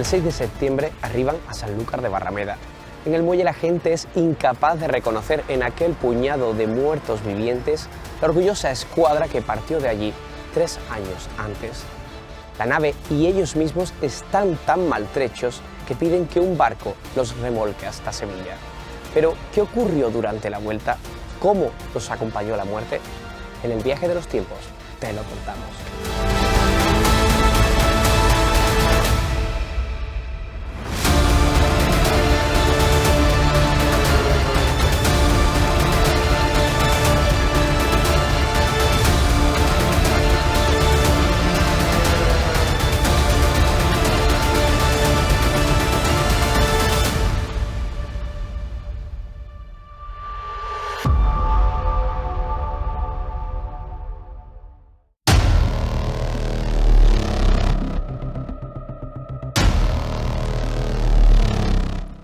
El 6 de septiembre arriban a Sanlúcar de Barrameda. En el muelle la gente es incapaz de reconocer en aquel puñado de muertos vivientes la orgullosa escuadra que partió de allí 3 años antes. La nave y ellos mismos están tan maltrechos que piden que un barco los remolque hasta Sevilla. Pero, ¿qué ocurrió durante la vuelta? ¿Cómo los acompañó la muerte? En el viaje de los tiempos te lo contamos.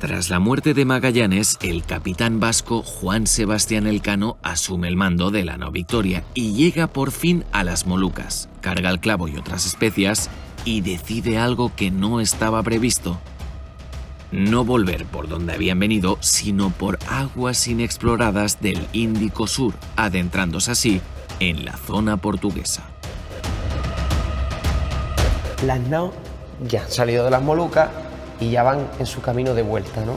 Tras la muerte de Magallanes, el capitán vasco Juan Sebastián Elcano asume el mando de la nao Victoria y llega por fin a las Molucas, carga el clavo y otras especias y decide algo que no estaba previsto. No volver por donde habían venido, sino por aguas inexploradas del Índico Sur, adentrándose así en la zona portuguesa. Las naos ya han salido de las Molucas y ya van en su camino de vuelta, ¿no?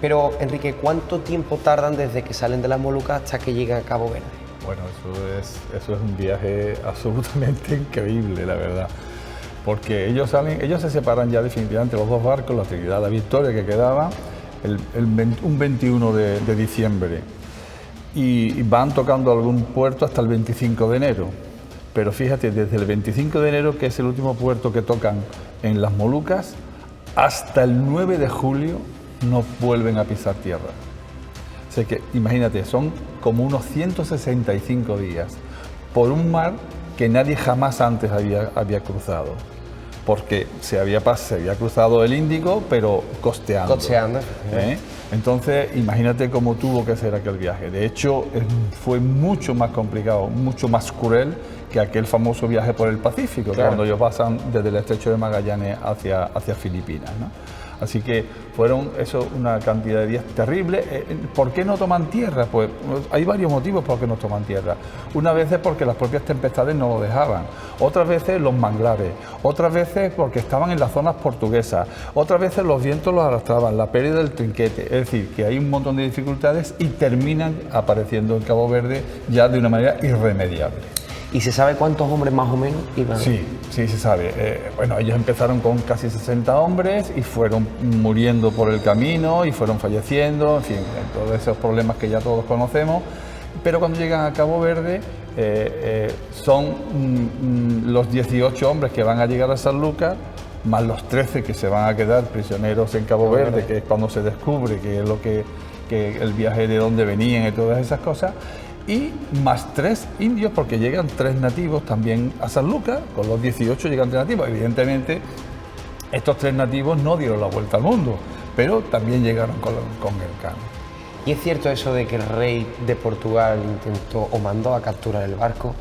Pero, Enrique, ¿cuánto tiempo tardan desde que salen de las Molucas hasta que llegan a Cabo Verde? Bueno, eso es un viaje absolutamente increíble, la verdad. Porque ellos se separan ya definitivamente los dos barcos, la Trinidad y la Victoria, que quedaba un 21 de diciembre. Y van tocando algún puerto hasta el 25 de enero. Pero fíjate, desde el 25 de enero, que es el último puerto que tocan en las Molucas, hasta el 9 de julio no vuelven a pisar tierra. O sea que, imagínate, son como unos 165 días por un mar que nadie jamás antes había cruzado. Porque se había cruzado el Índico, pero costeando. Entonces, imagínate cómo tuvo que ser aquel viaje. De hecho, fue mucho más complicado, mucho más cruel que aquel famoso viaje por el Pacífico, claro, cuando ellos pasan desde el estrecho de Magallanes hacia Filipinas, ¿no? Así que fueron una cantidad de días terribles. ¿Por qué no toman tierra? Pues hay varios motivos por qué no toman tierra. Una vez es porque las propias tempestades no lo dejaban, otras veces los manglares, otras veces porque estaban en las zonas portuguesas, otras veces los vientos los arrastraban, la pérdida del trinquete. Es decir, que hay un montón de dificultades y terminan apareciendo en Cabo Verde ya de una manera irremediable. ¿Y se sabe cuántos hombres más o menos iban? Sí, se sabe. Bueno, ellos empezaron con casi 60 hombres y fueron muriendo por el camino y fueron falleciendo, en fin, todos esos problemas que ya todos conocemos. Pero cuando llegan a Cabo Verde son los 18 hombres que van a llegar a Sanlúcar, más los 13 que se van a quedar prisioneros en Cabo Verde, que es cuando se descubre que es lo que el viaje de dónde venían y todas esas cosas. Y más 3 indios, porque llegan 3 nativos también a Sanlúcar, con los 18 llegan 3 nativos. Evidentemente, estos 3 nativos no dieron la vuelta al mundo, pero también llegaron con Elcano. ¿Y es cierto eso de que el rey de Portugal intentó o mandó a capturar el barco?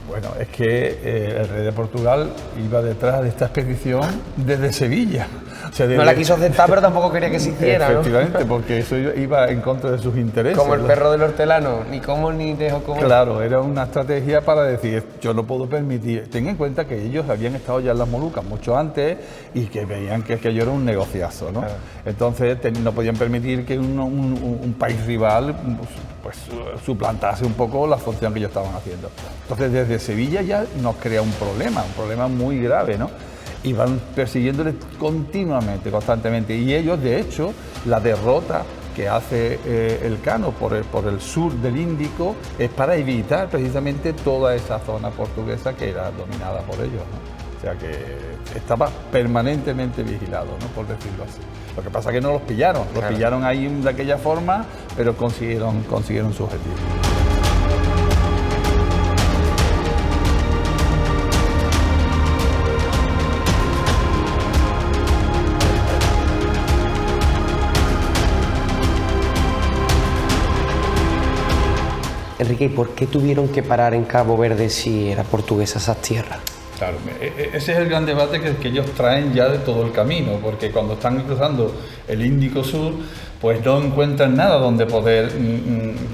Bueno, es que el rey de Portugal iba detrás de esta expedición desde Sevilla. O sea, no la quiso aceptar, pero tampoco quería que se hiciera, efectivamente, ¿no? Porque eso iba en contra de sus intereses. Como el perro del hortelano, ni como ni dejo comer. Claro, era una estrategia para decir, yo no puedo permitir. Ten en cuenta que ellos habían estado ya en las Molucas mucho antes y que veían que aquello era un negociazo, ¿no? Claro. Entonces no podían permitir que un país rival pues suplantase un poco la función que ellos estaban haciendo. Entonces desde Sevilla ya nos crea un problema muy grave, ¿no? Y van persiguiéndoles continuamente, constantemente. Y ellos, de hecho, la derrota que hace Elcano por el sur del Índico es para evitar precisamente toda esa zona portuguesa que era dominada por ellos, ¿no? O sea que estaba permanentemente vigilado, ¿no? Por decirlo así. Lo que pasa es que no los pillaron, claro. Pillaron ahí de aquella forma, pero consiguieron su objetivo. Enrique, ¿y por qué tuvieron que parar en Cabo Verde si era portuguesa esas tierras? Claro, ese es el gran debate que ellos traen ya de todo el camino, porque cuando están cruzando el Índico Sur, pues no encuentran nada donde poder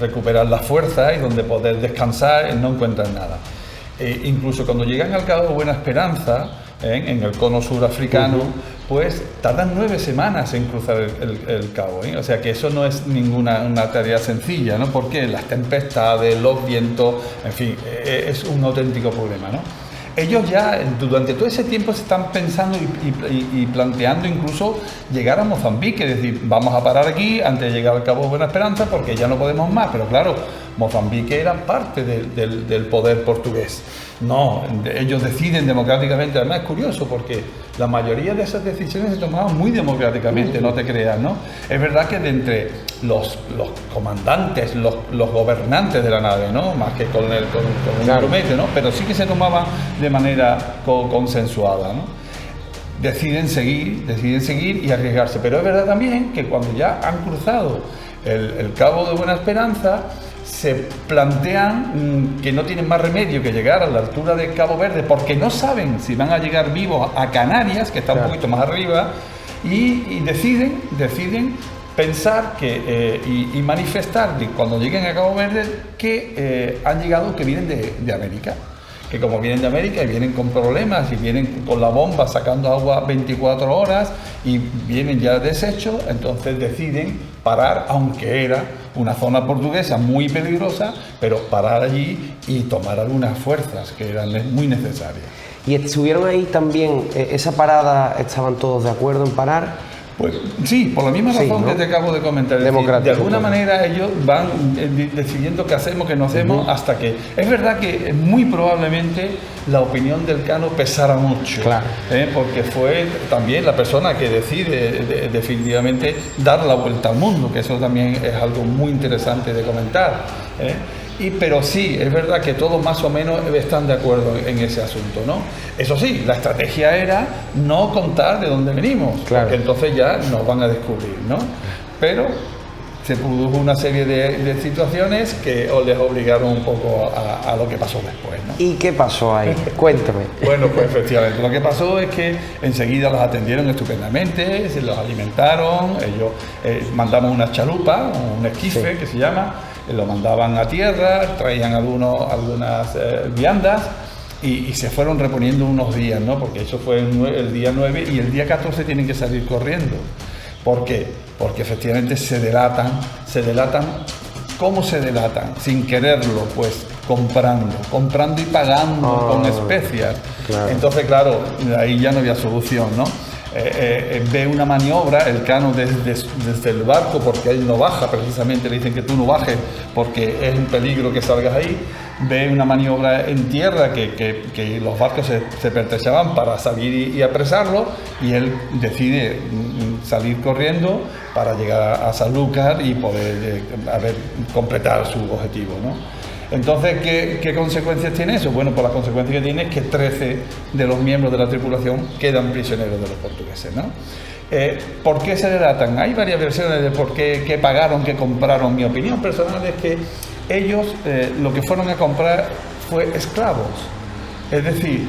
recuperar las fuerzas y donde poder descansar, no encuentran nada. Incluso cuando llegan al Cabo Buena Esperanza, en el cono sur africano, pues tardan 9 semanas en cruzar el cabo, O sea que eso no es una tarea sencilla, ¿no? Porque las tempestades, los vientos, en fin, es un auténtico problema, ¿no? Ellos ya durante todo ese tiempo se están pensando y planteando incluso llegar a Mozambique, es decir, vamos a parar aquí antes de llegar al Cabo Buena Esperanza porque ya no podemos más, pero claro, Mozambique era parte del poder portugués. No, ellos deciden democráticamente, además es curioso porque la mayoría de esas decisiones se tomaban muy democráticamente, no te creas, ¿no? Es verdad que de entre los comandantes, los gobernantes de la nave, ¿no? Más que con un promete, ¿no? Pero sí que se tomaba de manera consensuada, ¿no? Deciden seguir y arriesgarse, pero es verdad también que cuando ya han cruzado el Cabo de Buena Esperanza, se plantean que no tienen más remedio que llegar a la altura de Cabo Verde porque no saben si van a llegar vivos a Canarias, que está un poquito más arriba, y deciden pensar y manifestar cuando lleguen a Cabo Verde que han llegado, que vienen de América. Que como vienen de América y vienen con problemas y vienen con la bomba sacando agua 24 horas y vienen ya deshechos, entonces deciden parar, aunque era una zona portuguesa muy peligrosa, pero parar allí y tomar algunas fuerzas que eran muy necesarias. ¿Y estuvieron ahí también, esa parada, estaban todos de acuerdo en parar? Pues sí, por la misma razón, ¿no?, que te acabo de comentar. Es decir, de alguna manera ellos van decidiendo qué hacemos, qué no hacemos, hasta que... Es verdad que muy probablemente la opinión del Cano pesara mucho, claro, porque fue también la persona que decide definitivamente dar la vuelta al mundo, que eso también es algo muy interesante de comentar. Pero sí, es verdad que todos más o menos están de acuerdo en ese asunto, ¿no? Eso sí, la estrategia era no contar de dónde venimos, claro, porque entonces ya nos van a descubrir, ¿no? Pero se produjo una serie de situaciones que les obligaron un poco a lo que pasó después, ¿no? ¿Y qué pasó ahí? Cuéntame. Bueno, pues efectivamente, lo que pasó es que enseguida los atendieron estupendamente, se los alimentaron, ellos mandaban una chalupa, un esquife, sí, que se llama, lo mandaban a tierra, traían algunas viandas y se fueron reponiendo unos días, ¿no? Porque eso fue el día 9 y el día 14 tienen que salir corriendo. ¿Por qué? Porque efectivamente se delatan. ¿Cómo se delatan? Sin quererlo, pues comprando y pagando con especias. Claro. Entonces, claro, ahí ya no había solución, ¿no? Ve una maniobra, el Cano desde el barco, porque él no baja, precisamente le dicen que tú no bajes porque es un peligro que salgas ahí. Ve una maniobra en tierra que los barcos se pertrechaban para salir y apresarlo, y él decide salir corriendo para llegar a Sanlúcar y poder completar su objetivo, ¿no? Entonces, ¿qué consecuencias tiene eso? Bueno, pues la consecuencia que tiene es que 13 de los miembros de la tripulación quedan prisioneros de los portugueses, ¿no? ¿Por qué se delatan? Hay varias versiones de por qué pagaron, qué compraron. Mi opinión personal es que ellos lo que fueron a comprar fue esclavos. Es decir,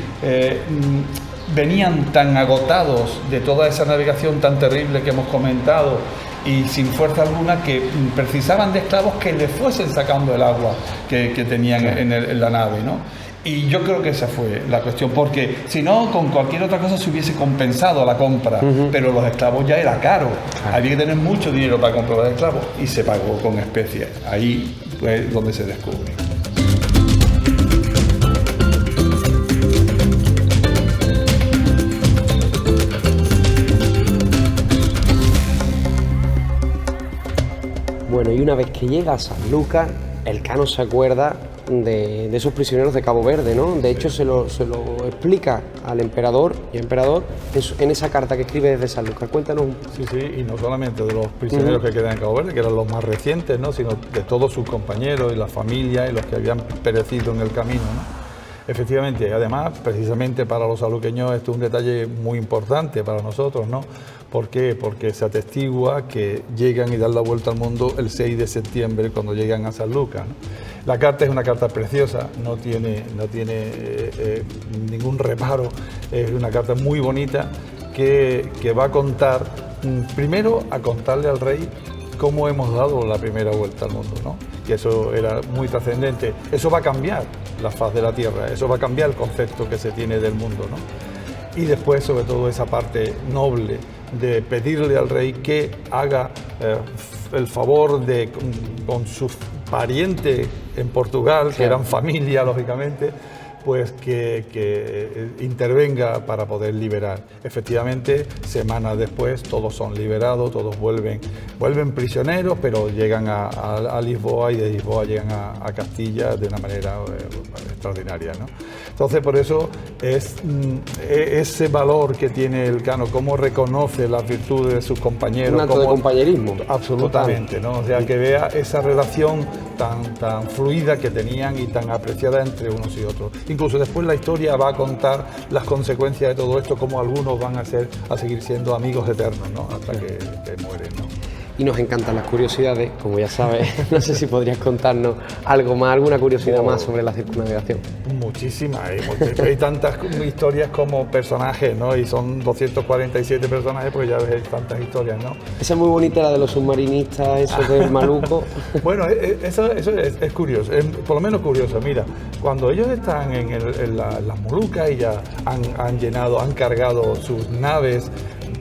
venían tan agotados de toda esa navegación tan terrible que hemos comentado y sin fuerza alguna, que precisaban de esclavos que les fuesen sacando el agua que tenían en la nave, ¿no? Y yo creo que esa fue la cuestión, porque si no, con cualquier otra cosa se hubiese compensado la compra, pero los esclavos ya era caro, había que tener mucho dinero para comprar los esclavos y se pagó con especies. Ahí fue donde se descubre. Bueno, y una vez que llega a Sanlúcar, el Cano se acuerda de esos prisioneros de Cabo Verde, ¿no? De hecho, se lo explica al emperador en esa carta que escribe desde Sanlúcar. Cuéntanos. Sí, y no solamente de los prisioneros que quedan en Cabo Verde, que eran los más recientes, ¿no?, sino de todos sus compañeros y la familia y los que habían perecido en el camino, ¿no? Efectivamente, además, precisamente para los saluqueños esto es un detalle muy importante para nosotros, ¿no? ¿Por qué? Porque se atestigua que llegan y dan la vuelta al mundo el 6 de septiembre cuando llegan a Sanlúcar, ¿no? La carta es una carta preciosa, no tiene ningún reparo, es una carta muy bonita que va a contar, primero a contarle al rey cómo hemos dado la primera vuelta al mundo, ¿no? Y eso era muy trascendente. Eso va a cambiar la faz de la Tierra, eso va a cambiar el concepto que se tiene del mundo, ¿no? Y después, sobre todo, esa parte noble de pedirle al rey que haga el favor de, con sus parientes en Portugal, que eran familia, lógicamente, pues que intervenga para poder liberar. Efectivamente, semanas después todos son liberados, todos vuelven prisioneros, pero llegan a Lisboa y de Lisboa llegan a Castilla de una manera extraordinaria, ¿no? Entonces, por eso es ese valor que tiene el Cano, cómo reconoce las virtudes de sus compañeros. Un acto de compañerismo. Absolutamente, ¿no? O sea, que vea esa relación tan fluida que tenían y tan apreciada entre unos y otros. Incluso después la historia va a contar las consecuencias de todo esto, cómo algunos van a seguir siendo amigos eternos, ¿no? Hasta que mueren, ¿no? Y nos encantan las curiosidades, como ya sabes. No sé si podrías contarnos algo más, alguna curiosidad más sobre la circunnavegación. Muchísimas, hay tantas historias como personajes, ¿no? Y son 247 personajes, porque ya ves tantas historias, ¿no? Esa es muy bonita, la de los submarinistas, esos del Maluco. Bueno, eso es curioso, es por lo menos curioso. Mira, cuando ellos están en las Molucas y ya han cargado sus naves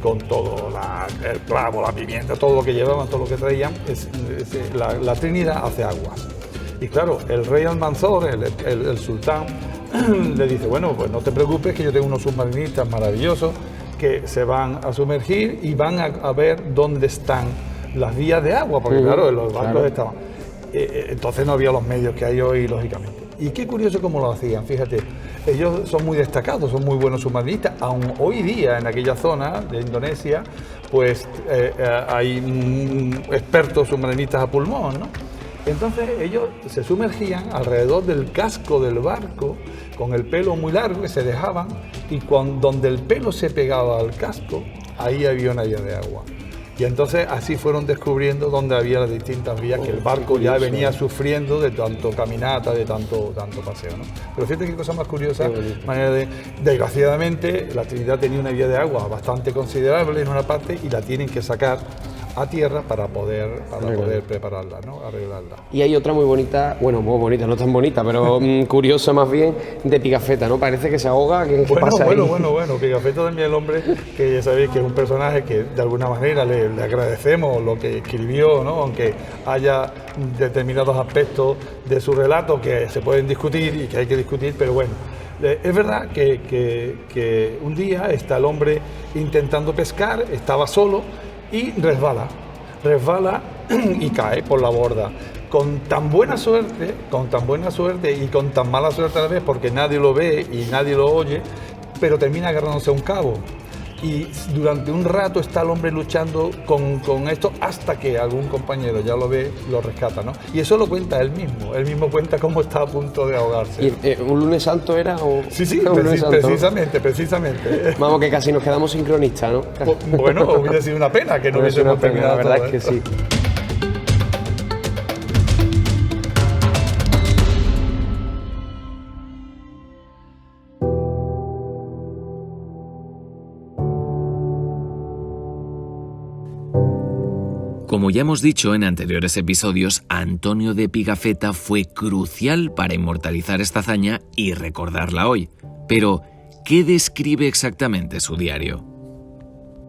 con todo, el clavo, la pimienta, todo lo que llevaban, todo lo que traían, la Trinidad hace aguas. Y claro, el rey Almanzor, el sultán, le dice, bueno, pues no te preocupes, que yo tengo unos submarinistas maravillosos que se van a sumergir y van a ver dónde están las vías de agua, porque claro, los barcos estaban. Entonces no había los medios que hay hoy, lógicamente. Y qué curioso cómo lo hacían, fíjate, ellos son muy destacados, son muy buenos submarinistas, aún hoy día en aquella zona de Indonesia, pues hay expertos submarinistas a pulmón, ¿no? Entonces ellos se sumergían alrededor del casco del barco, con el pelo muy largo que se dejaban, y donde el pelo se pegaba al casco, ahí había una vía de agua. Y entonces así fueron descubriendo dónde había las distintas vías que el barco ya venía sufriendo de tanto caminata, de tanto paseo, ¿no? Pero fíjate qué cosa más curiosa, desgraciadamente la Trinidad tenía una vía de agua bastante considerable en una parte y la tienen que sacar a tierra para poder prepararla, ¿no? Arreglarla. Y hay otra muy bonita, bueno, muy bonita, no tan bonita, pero curiosa más bien, de Pigafetta, ¿no? Parece que se ahoga, ¿qué pasa ahí? Bueno, Pigafetta también, el hombre, que ya sabéis que es un personaje que de alguna manera le agradecemos lo que escribió, ¿no? Aunque haya determinados aspectos de su relato que se pueden discutir y que hay que discutir, pero bueno. Es verdad que un día está el hombre intentando pescar, estaba solo, y resbala y cae por la borda. Con tan buena suerte y con tan mala suerte a la vez, porque nadie lo ve y nadie lo oye, pero termina agarrándose a un cabo. Y durante un rato está el hombre luchando con esto hasta que algún compañero ya lo ve, lo rescata, ¿no? Y eso lo cuenta él mismo cuenta cómo está a punto de ahogarse. ¿Y un lunes santo era? O... Sí, precisamente. Vamos, que casi nos quedamos sincronistas, ¿no? Bueno, hubiera sido una pena que no hubiésemos terminado. La verdad es que sí. Como ya hemos dicho en anteriores episodios, Antonio de Pigafetta fue crucial para inmortalizar esta hazaña y recordarla hoy. Pero, ¿qué describe exactamente su diario?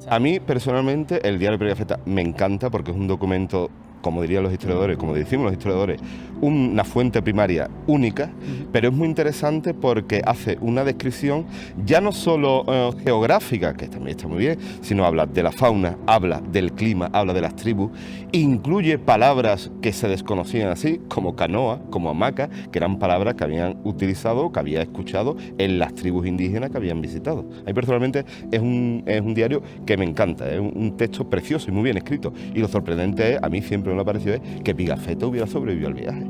A mí, personalmente, el diario de Pigafetta me encanta porque es un documento, como dirían los historiadores, como decimos los historiadores, una fuente primaria única, pero es muy interesante porque hace una descripción ya no solo geográfica, que también está muy bien, sino habla de la fauna, habla del clima, habla de las tribus, incluye palabras que se desconocían así, como canoa, como hamaca, que eran palabras que habían utilizado, que había escuchado en las tribus indígenas que habían visitado. A mí personalmente es un diario que me encanta, es un texto precioso y muy bien escrito, y lo sorprendente es, a mí siempre me ha parecido, es que Pigafetta hubiera sobrevivido al viaje.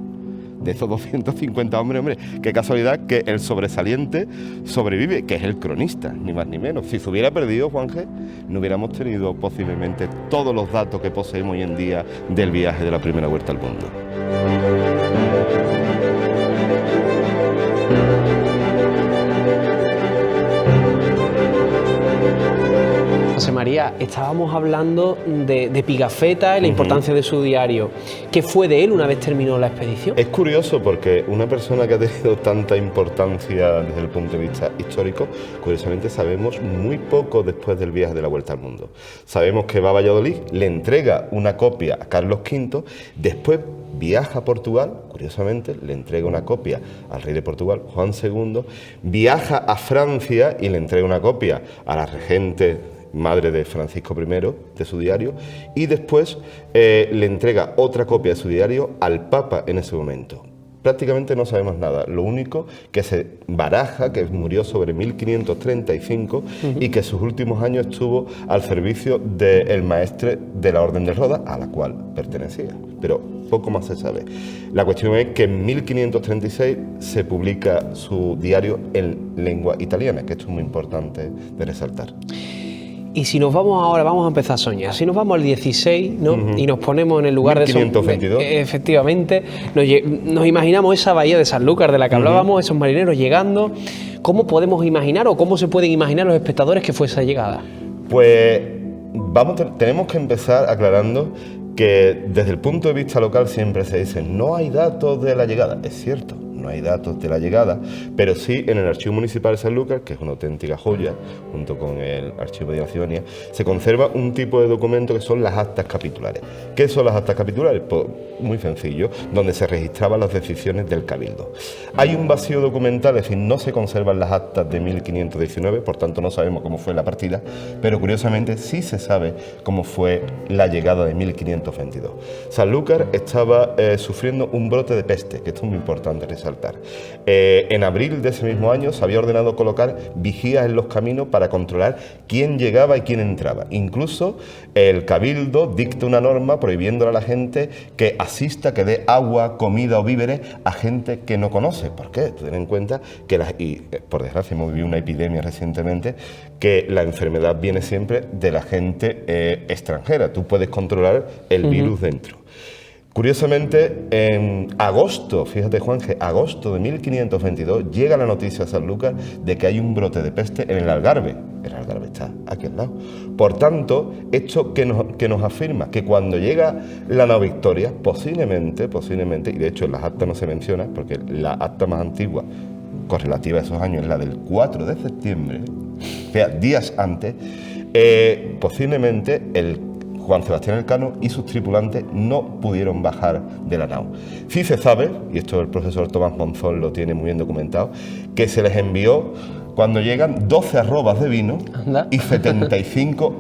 de esos 250 hombres, hombre, qué casualidad que el sobresaliente sobrevive, que es el cronista, ni más ni menos. Si se hubiera perdido, Juanje, no hubiéramos tenido posiblemente todos los datos que poseemos hoy en día del viaje de la primera vuelta al mundo. José María, estábamos hablando de Pigafetta y la importancia de su diario. ¿Qué fue de él una vez terminó la expedición? Es curioso porque una persona que ha tenido tanta importancia desde el punto de vista histórico, curiosamente sabemos muy poco después del viaje de la Vuelta al Mundo. Sabemos que va a Valladolid, le entrega una copia a Carlos V, después viaja a Portugal, curiosamente le entrega una copia al rey de Portugal, Juan II, viaja a Francia y le entrega una copia a la regente madre de Francisco I, de su diario, y después le entrega otra copia de su diario al Papa en ese momento. Prácticamente no sabemos nada, lo único que se baraja, que murió sobre 1535 y que en sus últimos años estuvo al servicio del maestre de la Orden de Roda, a la cual pertenecía, pero poco más se sabe. La cuestión es que en 1536 se publica su diario en lengua italiana, que esto es muy importante de resaltar. Y si nos vamos ahora, vamos a empezar a soñar. Si nos vamos al 16, ¿no? Y nos ponemos en el lugar 1522. de efectivamente, nos imaginamos esa bahía de Sanlúcar de la que hablábamos, esos marineros llegando. ¿Cómo podemos imaginar o cómo se pueden imaginar los espectadores que fue esa llegada? Pues tenemos que empezar aclarando que desde el punto de vista local siempre se dice no hay datos de la llegada. Es cierto, no hay datos de la llegada, pero sí en el Archivo Municipal de Sanlúcar, que es una auténtica joya, junto con el Archivo de Macedonia, se conserva un tipo de documento que son las actas capitulares. ¿Qué son las actas capitulares? Pues muy sencillo, donde se registraban las decisiones del Cabildo. Hay un vacío documental, es decir, no se conservan las actas de 1519, por tanto no sabemos cómo fue la partida, pero curiosamente sí se sabe cómo fue la llegada de 1522. Sanlúcar estaba sufriendo un brote de peste, que esto es muy importante resaltar. En abril de ese mismo año se había ordenado colocar vigías en los caminos para controlar quién llegaba y quién entraba. Incluso el Cabildo dicta una norma prohibiéndole a la gente que asista, que dé agua, comida o víveres a gente que no conoce. ¿Por qué? Ten en cuenta que, por desgracia hemos vivido una epidemia recientemente, que la enfermedad viene siempre de la gente extranjera. Tú puedes controlar el virus dentro. Curiosamente, en agosto, fíjate Juanje, agosto de 1522, llega la noticia a Sanlúcar de que hay un brote de peste en el Algarve. El Algarve está aquí al lado. Por tanto, esto que nos afirma que cuando llega la nao Victoria, posiblemente, y de hecho en las actas no se menciona, porque la acta más antigua correlativa a esos años es la del 4 de septiembre, o sea, días antes, posiblemente el Juan Sebastián Elcano y sus tripulantes no pudieron bajar de la nao. Sí se sabe, y esto el profesor Tomás Monzón lo tiene muy bien documentado, que se les envió cuando llegan 12 arrobas de vino y 75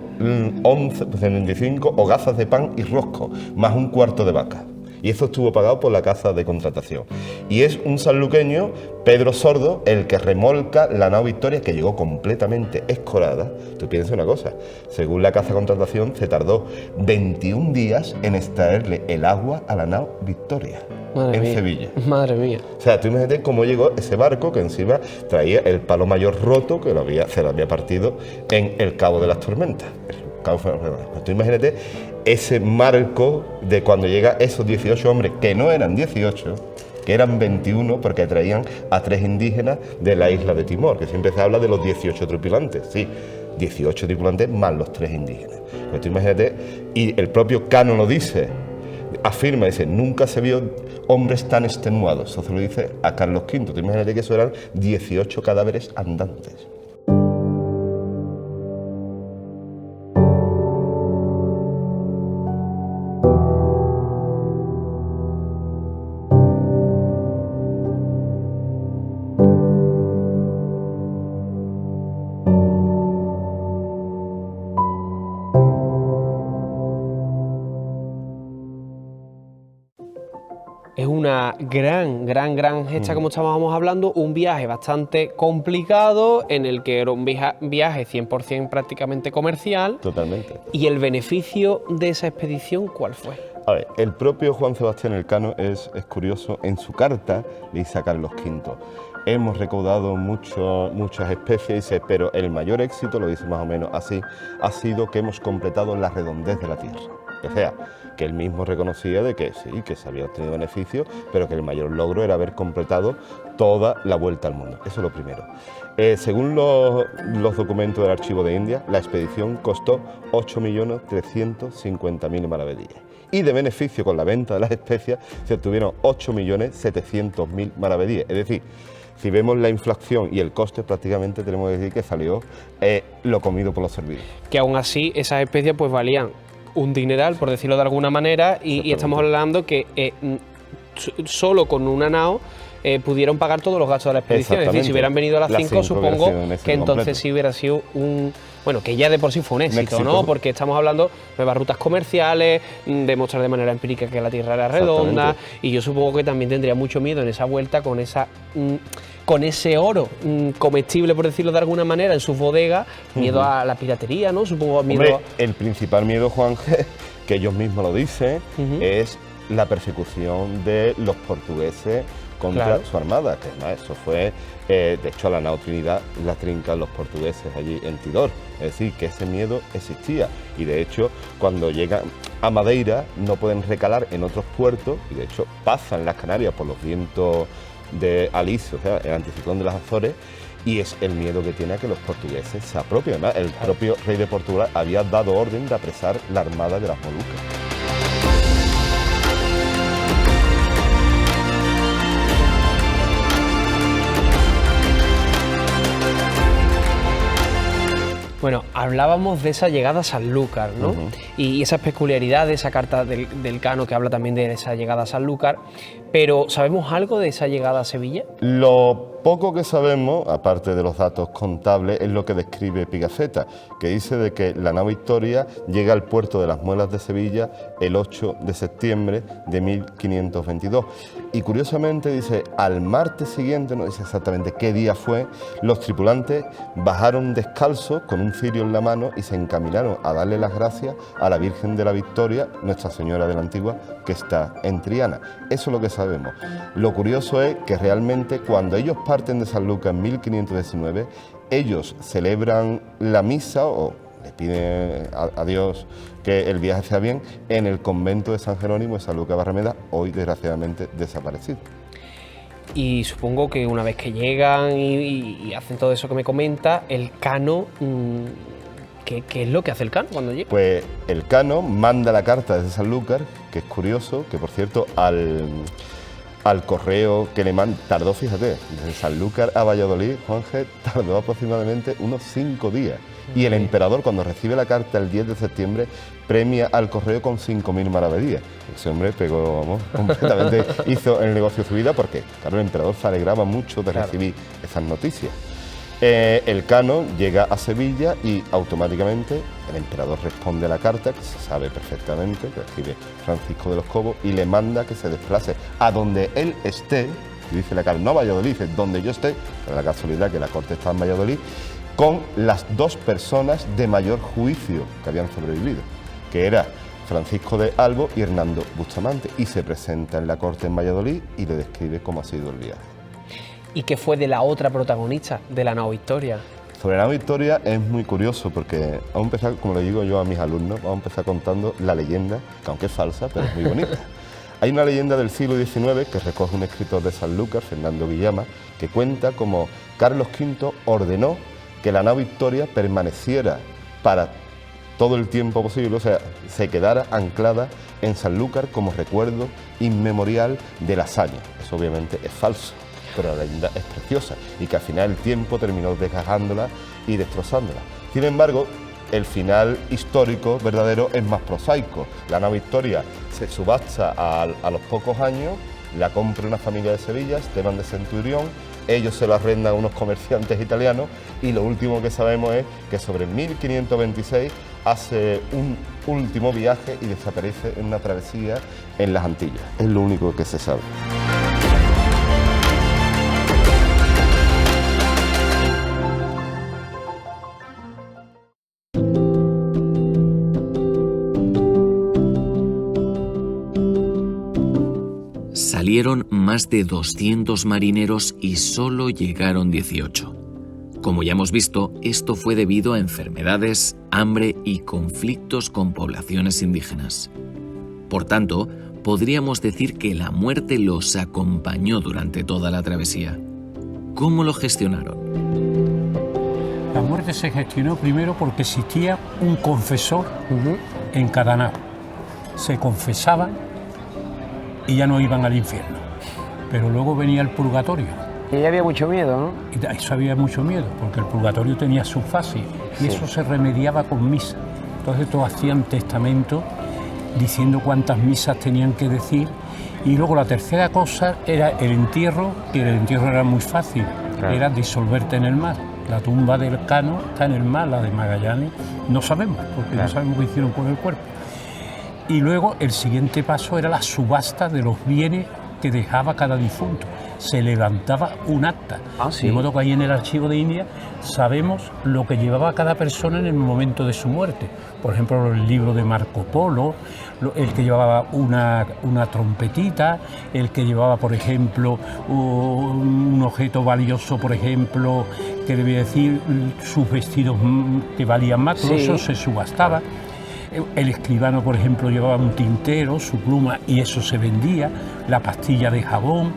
hogazas de pan y rosco, más un cuarto de vaca. Y eso estuvo pagado por la casa de contratación. Y es un sanluqueño, Pedro Sordo, el que remolca la nao Victoria, que llegó completamente escorada. Tú piensas una cosa, según la casa de contratación, se tardó 21 días en extraerle el agua a la nao Victoria, en Sevilla. Madre mía. O sea, tú imagínate cómo llegó ese barco que encima traía el palo mayor roto que se lo había partido en el Cabo de las Tormentas. Tú imagínate ese marco de cuando llega esos 18 hombres, que no eran 18, que eran 21, porque traían a 3 indígenas de la isla de Timor, que siempre se habla de los 18 tripulantes, sí, 18 tripulantes más los 3 indígenas. Pues tú imagínate, y el propio Cano lo dice, afirma, dice, nunca se vio hombres tan extenuados, eso se lo dice a Carlos V, tú imagínate que eso eran 18 cadáveres andantes. Es una gran gesta, como estábamos hablando, un viaje bastante complicado en el que era un viaje 100% prácticamente comercial. Totalmente. ¿Y el beneficio de esa expedición cuál fue? A ver, el propio Juan Sebastián Elcano es curioso, en su carta le dice a Carlos V, hemos recaudado muchas especies, dice, pero el mayor éxito, lo dice más o menos así, ha sido que hemos completado la redondez de la tierra. O sea, que él mismo reconocía de que sí, que se había obtenido beneficio, pero que el mayor logro era haber completado toda la vuelta al mundo. Eso es lo primero. Según los documentos del Archivo de India, la expedición costó 8.350.000 maravedíes. Y de beneficio con la venta de las especias se obtuvieron 8.700.000 maravedíes. Es decir, si vemos la inflación y el coste, prácticamente tenemos que decir que salió lo comido por lo servido. Que aún así esas especias pues valían un dineral, por decirlo de alguna manera, y estamos hablando que solo con una nao pudieron pagar todos los gastos de la expedición. Es decir, si hubieran venido a las 5, supongo que entonces sí hubiera sido un... Bueno, que ya de por sí fue un éxito, ¿no? Porque estamos hablando de nuevas rutas comerciales, demostrar de manera empírica que la Tierra era redonda, y yo supongo que también tendría mucho miedo en esa vuelta con ese oro comestible, por decirlo de alguna manera, en sus bodegas, miedo a la piratería, ¿no? Supongo miedo... Hombre, el principal miedo, Juan, que ellos mismos lo dicen, es la persecución de los portugueses contra su armada, que además eso fue, de hecho a la nao Trinidad la trincan los portugueses allí en Tidor, es decir, que ese miedo existía, y de hecho cuando llegan a Madeira no pueden recalar en otros puertos, y de hecho pasan las Canarias por los vientos de Alice, o sea, el anticiclón de las Azores, y es el miedo que tiene a que los portugueses se apropien. Además, el propio rey de Portugal había dado orden de apresar la armada de las Molucas. Bueno, hablábamos de esa llegada a Sanlúcar, ¿no? Y esas peculiaridades, esa carta del Cano que habla también de esa llegada a Sanlúcar, pero ¿sabemos algo de esa llegada a Sevilla? Lo poco que sabemos, aparte de los datos contables, es lo que describe Pigafetta, que dice de que la nao Victoria llega al puerto de las Muelas de Sevilla el 8 de septiembre de 1522. Y curiosamente dice, al martes siguiente, no dice exactamente qué día fue, los tripulantes bajaron descalzos con un cirio en la mano y se encaminaron a darle las gracias a la Virgen de la Victoria, Nuestra Señora de la Antigua, que está en Triana. Eso es lo que sabemos. Lo curioso es que realmente cuando ellos parten de Sanlúcar en 1519, ellos celebran la misa o le piden a Dios que el viaje sea bien en el convento de San Jerónimo de Sanlúcar Barrameda, hoy desgraciadamente desaparecido. Y supongo que una vez que llegan y hacen todo eso que me comenta, el Cano, ¿qué es lo que hace el Cano cuando llega? Pues el Cano manda la carta desde Sanlúcar, que es curioso, que por cierto al correo que le manda, tardó, fíjate, desde Sanlúcar a Valladolid, Juanje, tardó aproximadamente unos 5 días. Y el emperador, cuando recibe la carta el 10 de septiembre, premia al correo con 5.000 maravedíes. Ese hombre pegó, vamos, completamente, hizo el negocio de su vida porque, claro, el emperador se alegraba mucho de recibir esas noticias. El Cano llega a Sevilla y automáticamente el emperador responde a la carta, que se sabe perfectamente, que escribe Francisco de los Cobos, y le manda que se desplace a donde él esté, y dice la carta, no a Valladolid, dice donde yo esté, pero la casualidad que la corte está en Valladolid, con las 2 personas de mayor juicio que habían sobrevivido, que era Francisco de Albo y Hernando Bustamante, y se presenta en la corte en Valladolid y le describe cómo ha sido el viaje. ¿Y qué fue de la otra protagonista de la nao Victoria? Sobre la nao Victoria es muy curioso porque vamos a empezar, como le digo yo a mis alumnos, vamos a empezar contando la leyenda, que aunque es falsa, pero es muy bonita. Hay una leyenda del siglo XIX que recoge un escritor de Sanlúcar, Fernando Guillama, que cuenta cómo Carlos V ordenó que la nao Victoria permaneciera para todo el tiempo posible, o sea, se quedara anclada en Sanlúcar como recuerdo inmemorial de la hazaña. Eso obviamente es falso, pero la leyenda es preciosa y que al final el tiempo terminó desgajándola y destrozándola. Sin embargo, el final histórico verdadero es más prosaico. La nao Victoria se subasta a los pocos años, la compra una familia de Sevilla, Esteban de Centurión, ellos se lo arrendan a unos comerciantes italianos y lo último que sabemos es que sobre 1526 hace un último viaje y desaparece en una travesía en las Antillas. Es lo único que se sabe. Salieron más de 200 marineros y solo llegaron 18. Como ya hemos visto, esto fue debido a enfermedades, hambre y conflictos con poblaciones indígenas. Por tanto, podríamos decir que la muerte los acompañó durante toda la travesía. ¿Cómo lo gestionaron? La muerte se gestionó primero porque existía un confesor en cada nao. Se confesaban y ya no iban al infierno. Pero luego venía el purgatorio. Y ahí había mucho miedo, ¿no? Y eso había mucho miedo, porque el purgatorio tenía su fase y eso se remediaba con misa. Entonces todos hacían testamento diciendo cuántas misas tenían que decir. Y luego la tercera cosa era el entierro, que el entierro era muy fácil, era disolverte en el mar. La tumba del Cano está en el mar, la de Magallanes no sabemos, porque no sabemos qué hicieron con el cuerpo. Y luego el siguiente paso era la subasta de los bienes que dejaba cada difunto. Se levantaba un acta, de modo que ahí en el archivo de India sabemos lo que llevaba cada persona en el momento de su muerte. Por ejemplo, el libro de Marco Polo, el que llevaba una trompetita, el que llevaba, por ejemplo, un objeto valioso, por ejemplo, que debía decir sus vestidos que valían más, todo eso se subastaba. El escribano, por ejemplo, llevaba un tintero, su pluma, y eso se vendía, la pastilla de jabón.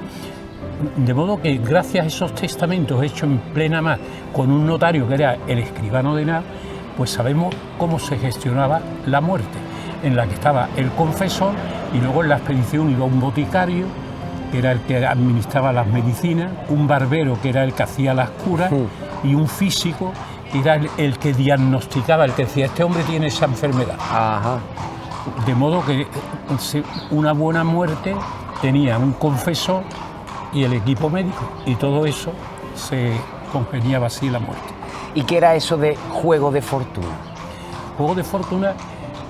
De modo que gracias a esos testamentos hechos en plena mar con un notario que era el escribano de Nao, pues sabemos cómo se gestionaba la muerte, en la que estaba el confesor y luego en la expedición iba un boticario, que era el que administraba las medicinas, un barbero, que era el que hacía las curas, y un físico, que era el que diagnosticaba, el que decía, este hombre tiene esa enfermedad. De modo que una buena muerte tenía un confesor y el equipo médico, y todo eso se congeniaba así la muerte. ¿Y qué era eso de juego de fortuna? Juego de fortuna,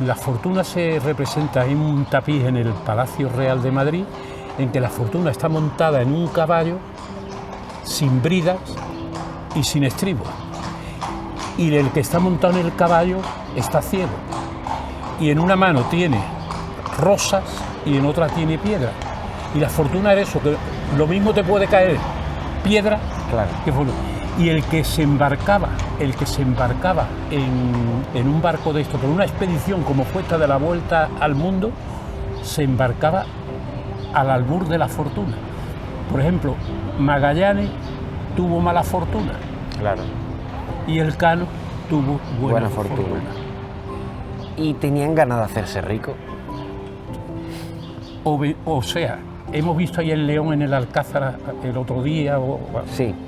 la fortuna se representa en un tapiz en el Palacio Real de Madrid, en que la fortuna está montada en un caballo sin bridas y sin estribo. Y el que está montado en el caballo está ciego. Y en una mano tiene rosas y en otra tiene piedra. Y la fortuna era eso, que lo mismo te puede caer piedra que fortuna. Y el que se embarcaba en un barco de esto, por una expedición como fue esta de la Vuelta al Mundo, se embarcaba al albur de la fortuna. Por ejemplo, Magallanes tuvo mala fortuna. Y el Cano tuvo buena fortuna. ¿Y tenían ganas de hacerse ricos? O sea, hemos visto ahí el león en el Alcázar el otro día,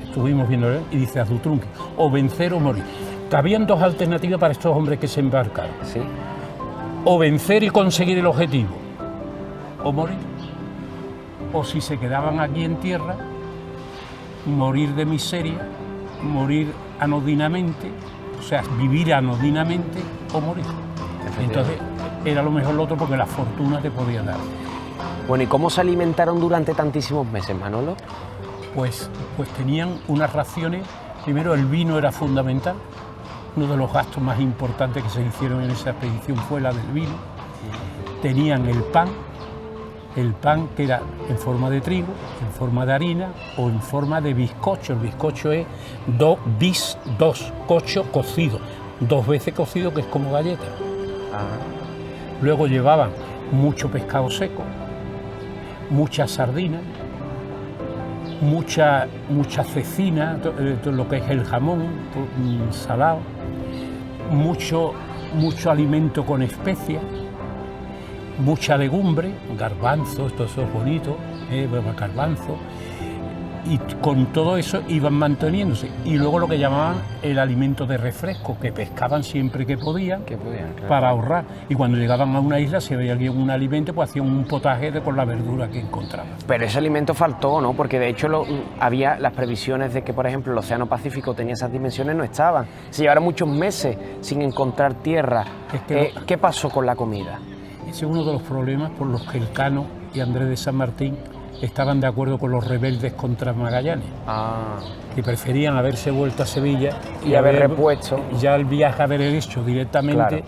estuvimos viendo el león, y dice Azutrunque, o vencer o morir. Habían dos alternativas para estos hombres que se embarcaron. O vencer y conseguir el objetivo, o morir. O si se quedaban aquí en tierra, morir de miseria, morir anodinamente, o sea, vivir anodinamente o morir. Entonces era lo mejor lo otro, porque la fortuna te podía dar. Bueno, ¿y cómo se alimentaron durante tantísimos meses, Manolo? Pues tenían unas raciones. Primero, el vino era fundamental. Uno de los gastos más importantes que se hicieron en esa expedición fue la del vino. Tenían el pan que era en forma de trigo, en forma de harina o en forma de bizcocho. El bizcocho es dos cocho cocido, 2 veces cocido, que es como galleta. Luego llevaban mucho pescado seco, mucha sardina, mucha cecina, lo que es el jamón salado, mucho alimento con especias, mucha legumbre, garbanzos, todo eso es bonito, garbanzo, y con todo eso iban manteniéndose. Y luego lo que llamaban el alimento de refresco, que pescaban siempre que podían, para ahorrar. Y cuando llegaban a una isla, si había algún alimento, pues hacían un potaje con la verdura que encontraban. Pero ese alimento faltó, ¿no? Porque de hecho había las previsiones de que, por ejemplo, el Océano Pacífico tenía esas dimensiones, no estaban. Se llevaron muchos meses sin encontrar tierra. ¿Qué pasó con la comida? Ese es uno de los problemas por los que el Cano y Andrés de San Martín estaban de acuerdo con los rebeldes contra Magallanes, que preferían haberse vuelto a Sevilla y haber repuesto ya el viaje, haber hecho directamente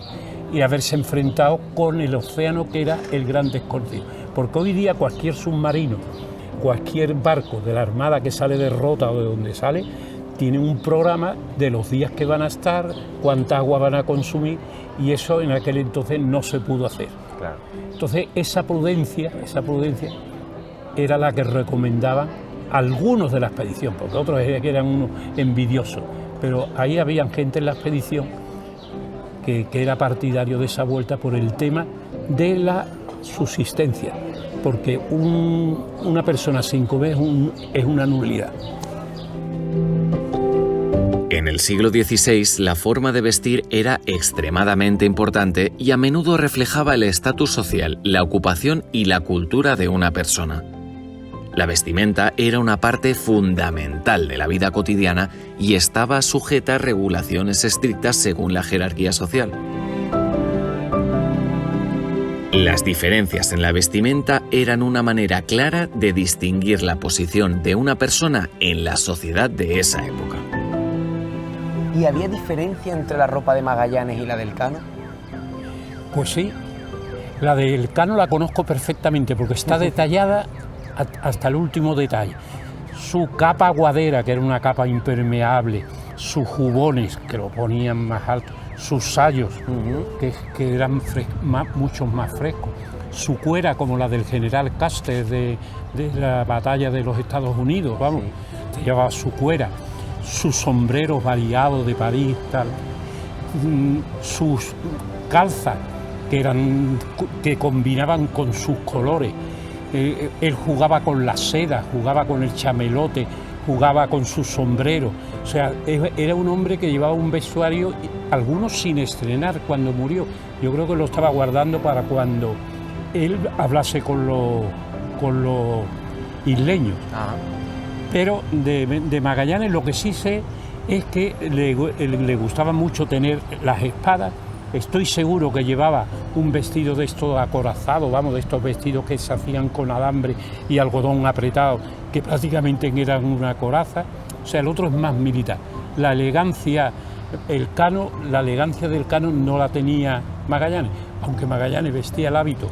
y haberse enfrentado con el océano, que era el gran desconocido. porque hoy día cualquier submarino, cualquier barco de la Armada que sale de Rota o de donde sale, tiene un programa de los días que van a estar, cuánta agua van a consumir, y eso en aquel entonces no se pudo hacer. Claro. Entonces esa prudencia era la que recomendaban algunos de la expedición, porque otros eran unos envidiosos, pero ahí había gente en la expedición que era partidario de esa vuelta por el tema de la subsistencia, porque una persona sin comer es una nulidad. En el siglo XVI, la forma de vestir era extremadamente importante y a menudo reflejaba el estatus social, la ocupación y la cultura de una persona. La vestimenta era una parte fundamental de la vida cotidiana y estaba sujeta a regulaciones estrictas según la jerarquía social. Las diferencias en la vestimenta eran una manera clara de distinguir la posición de una persona en la sociedad de esa época. ¿Y había diferencia entre la ropa de Magallanes y la del Cano? Pues sí, la del Cano la conozco perfectamente porque está detallada hasta el último detalle. Su capa aguadera, que era una capa impermeable, sus jubones, que lo ponían más alto, sus sayos, que eran mucho más frescos, su cuera, como la del general Custer de la batalla de los Estados Unidos, vamos, sí. Llevaba su cuera, sus sombreros variados de París, tal, sus calzas, que combinaban con sus colores. Él jugaba con la seda, jugaba con el chamelote, jugaba con sus sombreros. O sea, era un hombre que llevaba un vestuario, algunos sin estrenar cuando murió. Yo creo que lo estaba guardando para cuando él hablase con los isleños. Ajá. Pero de Magallanes lo que sí sé es que le gustaba mucho tener las espadas. Estoy seguro que llevaba un vestido de estos acorazados, vamos, de estos vestidos que se hacían con alambre y algodón apretado, que prácticamente eran una coraza. O sea, el otro es más militar. La elegancia del Cano no la tenía Magallanes, aunque Magallanes vestía el hábito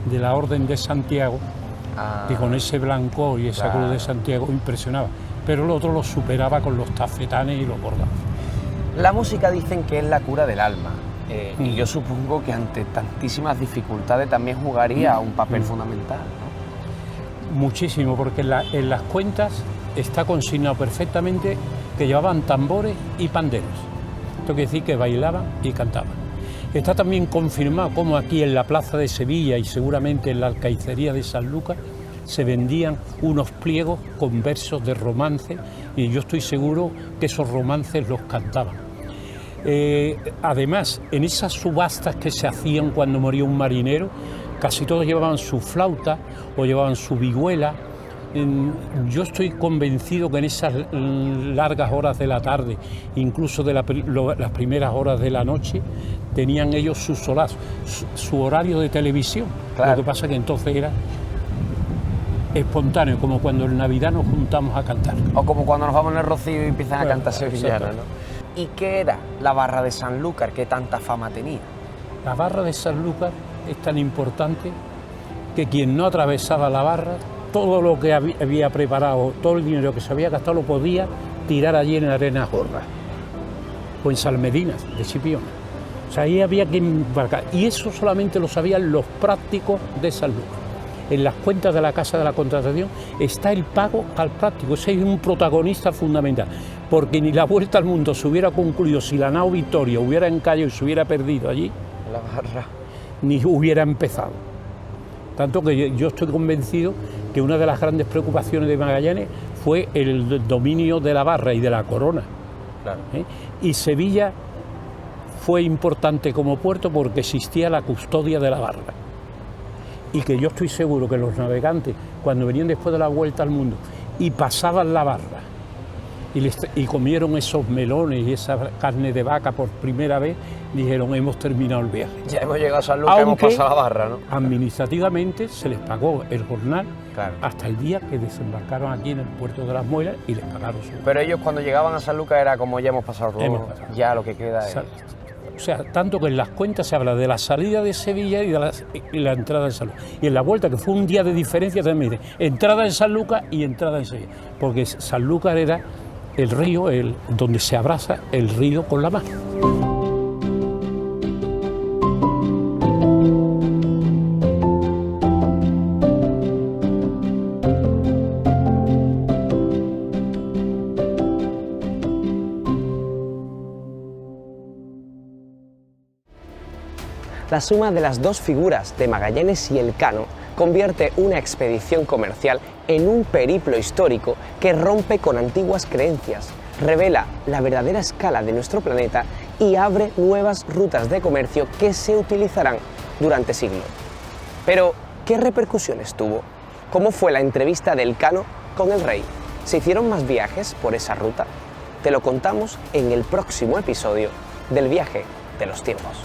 de la Orden de Santiago, que con ese blancor y esa cruz de Santiago impresionaba, pero el otro lo superaba con los tafetanes y los bordados. La música dicen que es la cura del alma. Y yo supongo que ante tantísimas dificultades también jugaría un papel fundamental, ¿no? Muchísimo, porque en las cuentas está consignado perfectamente que llevaban tambores y panderos. Esto quiere decir que bailaban y cantaban. Está también confirmado como aquí en la plaza de Sevilla y seguramente en la alcaicería de Sanlúcar se vendían unos pliegos con versos de romance y yo estoy seguro que esos romances los cantaban. Además, en esas subastas que se hacían cuando moría un marinero, casi todos llevaban su flauta o llevaban su vihuela. Yo estoy convencido que en esas largas horas de la tarde, incluso de las primeras horas de la noche, tenían ellos su solaz, su horario de televisión. Claro. Lo que pasa es que entonces era espontáneo, como cuando en Navidad nos juntamos a cantar. O como cuando nos vamos en el Rocío y empiezan a cantar sevillanas, ¿no? ¿Y qué era la barra de Sanlúcar, que tanta fama tenía? La barra de Sanlúcar es tan importante que quien no atravesaba la barra, todo lo que había preparado, todo el dinero que se había gastado, lo podía tirar allí en Arenas Gordas o en Salmedinas de Chipiona. O sea, ahí había que embarcar. Y eso solamente lo sabían los prácticos de Sanlúcar. En las cuentas de la Casa de la Contratación está el pago al práctico. Ese es un protagonista fundamental, porque ni la vuelta al mundo se hubiera concluido si la nao Victoria hubiera encallado y se hubiera perdido allí, la barra, ni hubiera empezado. Tanto que yo estoy convencido que una de las grandes preocupaciones de Magallanes fue el dominio de la barra y de la corona. Claro. Y Sevilla fue importante como puerto porque existía la custodia de la barra. Y que yo estoy seguro que los navegantes, cuando venían después de la vuelta al mundo y pasaban la barra y comieron esos melones y esa carne de vaca por primera vez, dijeron, hemos terminado el viaje. Ya hemos llegado a Sanlúcar, hemos pasado la barra, ¿no? Administrativamente se les pagó el jornal, claro, hasta el día que desembarcaron aquí en el puerto de Las Muelas y les pagaron su... Pero ellos cuando llegaban a Sanlúcar era como ya hemos pasado todo, ya lo que queda es... O sea, tanto que en las cuentas se habla de la salida de Sevilla y de la entrada de Sanlúcar. Y en la vuelta, que fue un día de diferencia, también dice entrada en Sanlúcar y entrada en Sevilla. Porque Sanlúcar era el río donde se abraza el río con la mar. La suma de las dos figuras de Magallanes y Elcano convierte una expedición comercial en un periplo histórico que rompe con antiguas creencias, revela la verdadera escala de nuestro planeta y abre nuevas rutas de comercio que se utilizarán durante siglos. Pero, ¿qué repercusiones tuvo? ¿Cómo fue la entrevista de Elcano con el rey? ¿Se hicieron más viajes por esa ruta? Te lo contamos en el próximo episodio del Viaje de los Tiempos.